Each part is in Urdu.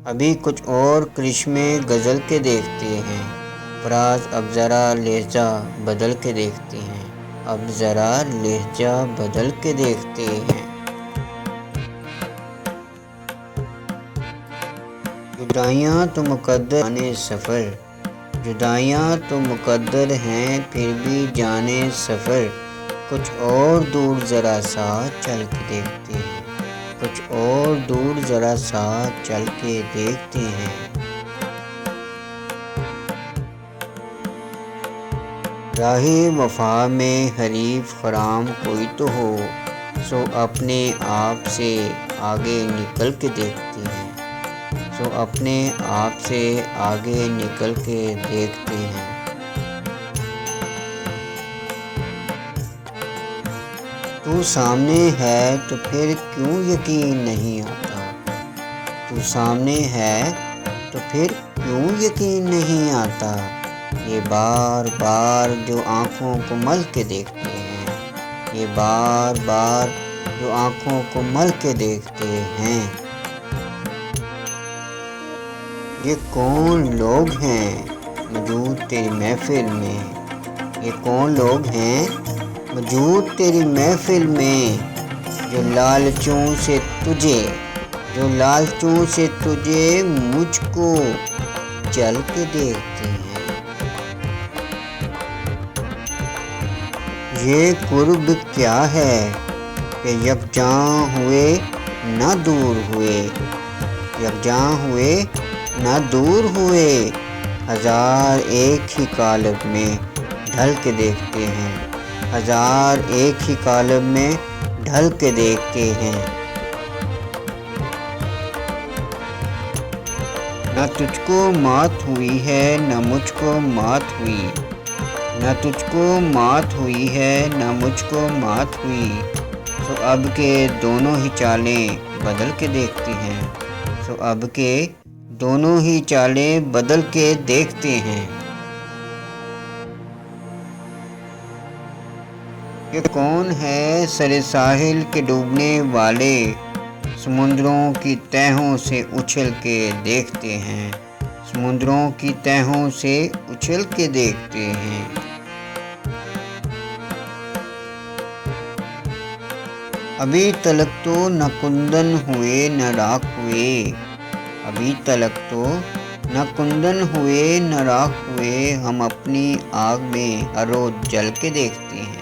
ابھی کچھ اور کرشمے غزل کے دیکھتے ہیں، فراز اب ذرا لہجہ بدل کے دیکھتے ہیں، اب ذرا لہجہ بدل کے دیکھتے ہیں۔ جدائیاں تو مقدر جانے سفر، جدائیاں تو مقدر ہیں پھر بھی جانے سفر، کچھ اور دور ذرا سا چل کے دیکھتے ہیں، کچھ اور دور ذرا سا چل کے دیکھتے ہیں۔ راہ وفا میں حریف خرام کوئی تو ہو، سو اپنے آپ سے آگے نکل کے دیکھتے ہیں، سو اپنے آپ سے آگے نکل کے دیکھتے ہیں۔ تو سامنے ہے تو پھر کیوں یقین نہیں آتا، تو سامنے ہے تو پھر کیوں یقین نہیں آتا، یہ بار بار جو آنکھوں کو مل کے دیکھتے ہیں، یہ بار بار جو آنکھوں کو مل کے دیکھتے ہیں۔ یہ کون لوگ ہیں موجود تیری محفل میں، یہ کون لوگ ہیں موجود تیری محفل میں، جو لالچوں سے تجھے مجھ کو چل کے دیکھتے ہیں۔ یہ قرب کیا ہے کہ یکجاں ہوئے نہ دور ہوئے، یکجاں ہوئے نہ دور ہوئے، ہزار ایک ہی قالب میں ڈھل کے دیکھتے ہیں، ہزار ایک ہی قالب میں ڈھل کے دیکھتے ہیں۔ نہ تجھ کو مات ہوئی ہے نہ مجھ کو مات ہوئی، نہ تجھ کو مات ہوئی ہے نہ مجھ کو مات ہوئی، سو اب کے دونوں ہی چالیں بدل کے دیکھتے ہیں، سو اب کے دونوں ہی چالیں بدل کے دیکھتے ہیں۔ یہ کون ہے سر ساحل کے ڈوبنے والے، سمندروں کی تہوں سے اچھل کے دیکھتے ہیں، سمندروں کی تہوں سے اچھل کے دیکھتے ہیں۔ ابھی تلک تو نہ کندن ہوئے نہ راکھ ہوئے، ابھی تلک تو نہ کندن ہوئے نہ راکھ ہوئے، ہم اپنی آگ میں ہر روز جل کے دیکھتے ہیں،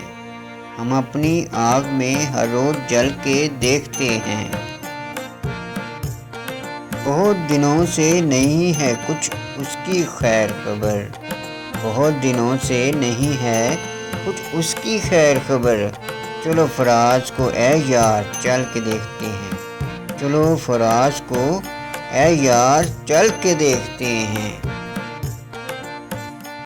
ہم اپنی آگ میں ہر روز جل کے دیکھتے ہیں۔ بہت دنوں سے نہیں ہے کچھ اس کی خیر خبر، بہت دنوں سے نہیں ہے کچھ اس کی خیر خبر، چلو فراز کو اے یار چل کے دیکھتے ہیں، چلو فراز کو اے یار چل کے دیکھتے ہیں۔